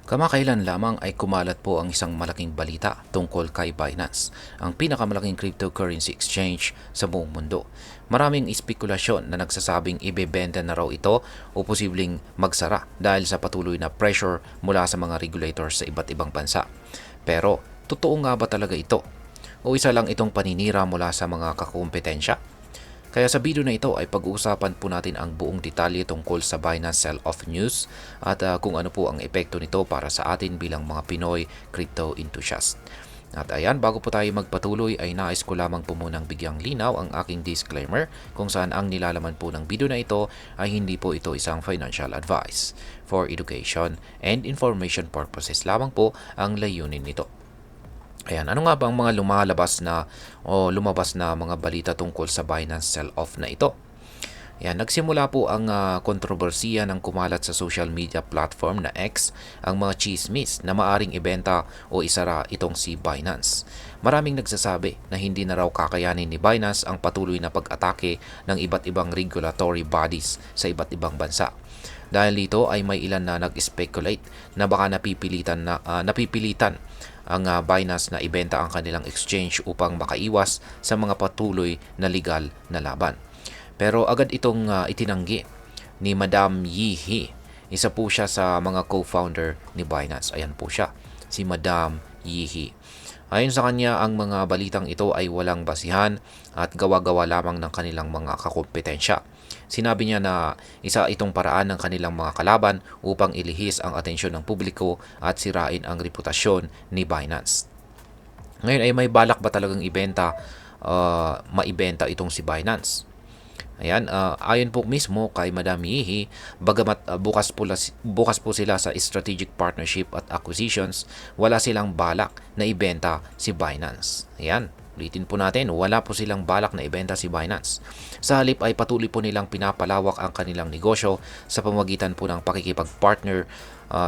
Kamakailan lamang ay kumalat po ang isang malaking balita tungkol kay Binance, ang pinakamalaking cryptocurrency exchange sa buong mundo. Maraming espekulasyon na nagsasabing ibebenta na raw ito o posibleng magsara dahil sa patuloy na pressure mula sa mga regulators sa iba't ibang bansa. Pero, totoo nga ba talaga ito? O isa lang itong paninira mula sa mga kakumpetensya? Kaya sa video na ito ay pag-uusapan po natin ang buong detalye tungkol sa Binance Sell-Off News at kung ano po ang epekto nito para sa atin bilang mga Pinoy crypto enthusiast. At ayan, bago po tayo magpatuloy ay nais ko lamang po munang bigyang linaw ang aking disclaimer kung saan ang nilalaman po ng video na ito ay hindi po ito isang financial advice. For education and information purposes lamang po ang layunin nito. Ayan, ano nga ba ang mga lumabas na mga balita tungkol sa Binance sell-off na ito? Ayan, nagsimula po ang kontrobersiya ng kumalat sa social media platform na X ang mga chismis na maaring ibenta o isara itong si Binance. Maraming nagsasabi na hindi na raw kakayanin ni Binance ang patuloy na pag-atake ng iba't ibang regulatory bodies sa iba't ibang bansa. Dahil dito ay may ilan na nag-speculate na baka napipilitan ang Binance na ibenta ang kanilang exchange upang makaiwas sa mga patuloy na legal na laban. Pero agad itong itinanggi ni Madam Yi He. Isa po siya sa mga co-founder ni Binance. Ayan po siya, si Madam Yi He. Ayon sa kanya, ang mga balitang ito ay walang basihan at gawa-gawa lamang ng kanilang mga kakompetensya. Sinabi niya na isa itong paraan ng kanilang mga kalaban upang ilihis ang atensyon ng publiko at sirain ang reputasyon ni Binance. Ngayon ay may balak ba talagang maibenta itong si Binance? Ayan, ayon po mismo kay Madam Yihi, bagamat bukas po sila sa strategic partnership at acquisitions, wala silang balak na ibenta si Binance. Ayan, ulitin po natin, wala po silang balak na ibenta si Binance. Sa halip ay patuloy po nilang pinapalawak ang kanilang negosyo sa pamamagitan po ng pakikipag-partner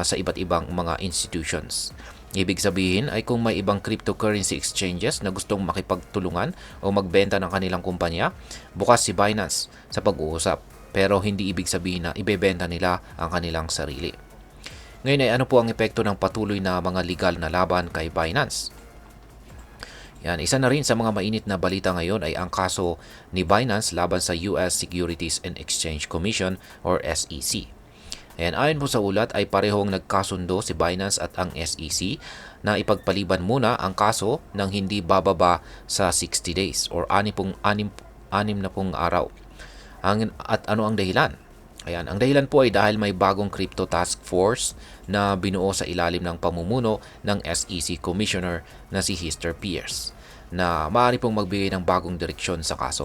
sa iba't ibang mga institutions. Ibig sabihin ay kung may ibang cryptocurrency exchanges na gustong makipagtulungan o magbenta ng kanilang kumpanya, bukas si Binance sa pag-uusap. Pero hindi ibig sabihin na ibebenta nila ang kanilang sarili. Ngayon ay ano po ang epekto ng patuloy na mga legal na laban kay Binance? Yan, isa na rin sa mga mainit na balita ngayon ay ang kaso ni Binance laban sa US Securities and Exchange Commission or SEC. And ayon po sa ulat ay parehong nagkasundo si Binance at ang SEC na ipagpaliban muna ang kaso ng hindi bababa sa 60 days or 6 na pong araw. At ano ang dahilan? Ayan, ang dahilan po ay dahil may bagong crypto task force na binuo sa ilalim ng pamumuno ng SEC Commissioner na si Hester Pierce na maaari pong magbigay ng bagong direksyon sa kaso.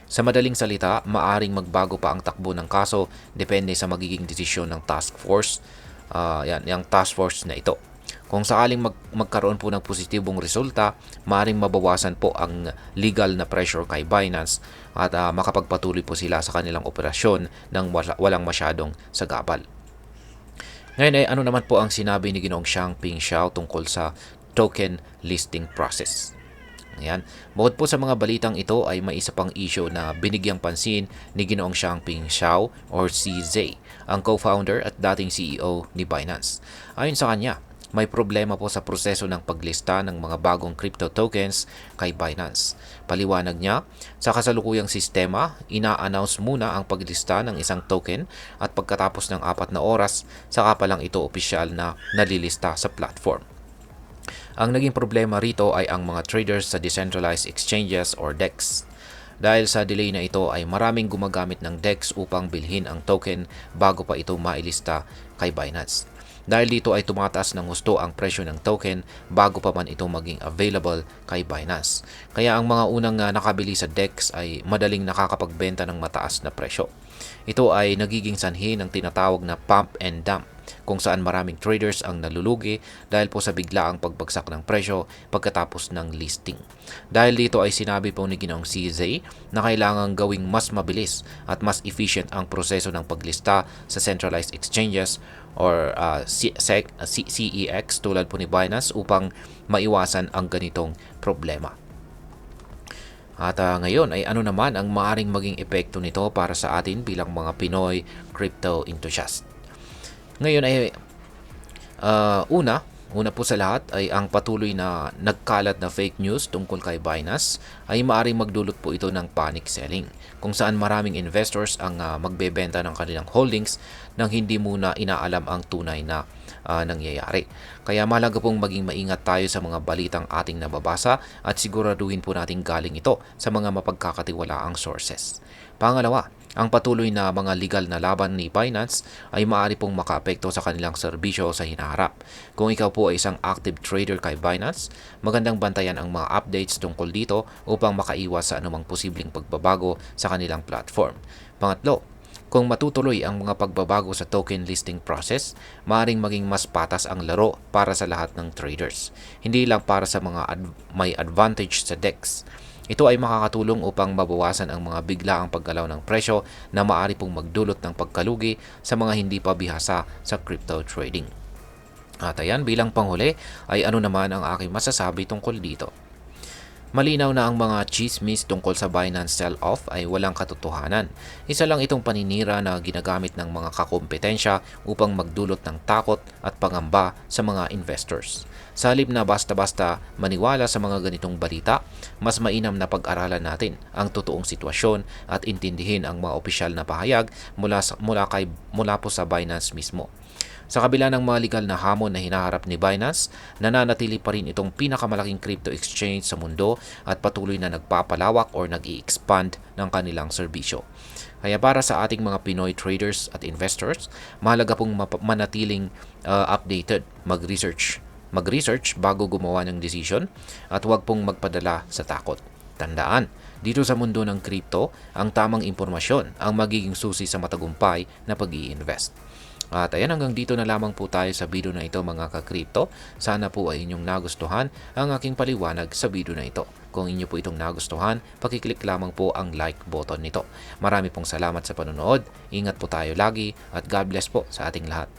Sa madaling salita, maaring magbago pa ang takbo ng kaso depende sa magiging desisyon ng task force, yung task force na ito. Kung sakaling magkaroon po ng positibong resulta, maaring mabawasan po ang legal na pressure kay Binance at makapagpatuloy po sila sa kanilang operasyon ng walang masyadong sagabal. Ngayon ay ano naman po ang sinabi ni Ginoong Changping Xiao tungkol sa token listing process? Ayan. Bukod po sa mga balitang ito ay may isa pang issue na binigyang pansin ni Ginoong Changping Xiao or CZ, ang co-founder at dating CEO ni Binance. Ayon sa kanya, may problema po sa proseso ng paglista ng mga bagong crypto tokens kay Binance. Paliwanag niya, sa kasalukuyang sistema, ina-announce muna ang paglista ng isang token at pagkatapos ng 4 na oras, saka pa lang ito opisyal na nalilista sa platform. Ang naging problema rito ay ang mga traders sa decentralized exchanges or DEX. Dahil sa delay na ito ay maraming gumagamit ng DEX upang bilhin ang token bago pa ito mailista kay Binance. Dahil dito ay tumataas ng husto ang presyo ng token bago pa man ito maging available kay Binance. Kaya ang mga unang nakabili sa DEX ay madaling nakakapagbenta ng mataas na presyo. Ito ay nagiging sanhi ng tinatawag na pump and dump, kung saan maraming traders ang nalulugi dahil po sa biglaang pagbagsak ng presyo pagkatapos ng listing. Dahil dito ay sinabi po ni Ginoong CZ na kailangang gawing mas mabilis at mas efficient ang proseso ng paglista sa centralized exchanges or CEX tulad po ni Binance upang maiwasan ang ganitong problema. At ngayon ay ano naman ang maaring maging epekto nito para sa atin bilang mga Pinoy crypto enthusiast? Ngayon ay Una po sa lahat ay ang patuloy na nagkalat na fake news tungkol kay Binance ay maaaring magdulot po ito ng panic selling kung saan maraming investors ang magbebenta ng kanilang holdings nang hindi muna inaalam ang tunay na nangyayari. Kaya mahalaga pong maging maingat tayo sa mga balitang ating nababasa at siguraduhin po natin galing ito sa mga mapagkakatiwalaang sources. Pangalawa, ang patuloy na mga legal na laban ni Binance ay maaari pong makaapekto sa kanilang serbisyo sa hinaharap. Kung ikaw po ay isang active trader kay Binance, magandang bantayan ang mga updates tungkol dito upang makaiwas sa anumang posibleng pagbabago sa kanilang platform. Pangatlo, kung matutuloy ang mga pagbabago sa token listing process, maaaring maging mas patas ang laro para sa lahat ng traders, hindi lang para sa mga may advantage sa DEX. Ito ay makakatulong upang mabawasan ang mga biglaang paggalaw ng presyo na maaari pong magdulot ng pagkalugi sa mga hindi pa bihasa sa crypto trading. At ayan, bilang panghuli ay ano naman ang aking masasabi tungkol dito. Malinaw na ang mga chismis tungkol sa Binance sell-off ay walang katotohanan. Isa lang itong paninira na ginagamit ng mga kakompetensya upang magdulot ng takot at pangamba sa mga investors. Sa halip na basta-basta maniwala sa mga ganitong balita, mas mainam na pag-aralan natin ang totoong sitwasyon at intindihin ang mga opisyal na pahayag mula po sa Binance mismo. Sa kabila ng mga legal na hamon na hinaharap ni Binance, nananatili pa rin itong pinakamalaking crypto exchange sa mundo at patuloy na nagpapalawak or nag-i-expand ng kanilang serbisyo. Kaya para sa ating mga Pinoy traders at investors, mahalaga pong manatiling updated, mag-research bago gumawa ng decision at huwag pong magpadala sa takot. Tandaan, dito sa mundo ng crypto, ang tamang impormasyon ang magiging susi sa matagumpay na pag-i-invest. At ayan, hanggang dito na lamang po tayo sa video na ito mga ka-crypto. Sana po ay inyong nagustuhan ang aking paliwanag sa video na ito. Kung inyo po itong nagustuhan, pakiclick lamang po ang like button nito. Marami pong salamat sa panonood. Ingat po tayo lagi at God bless po sa ating lahat.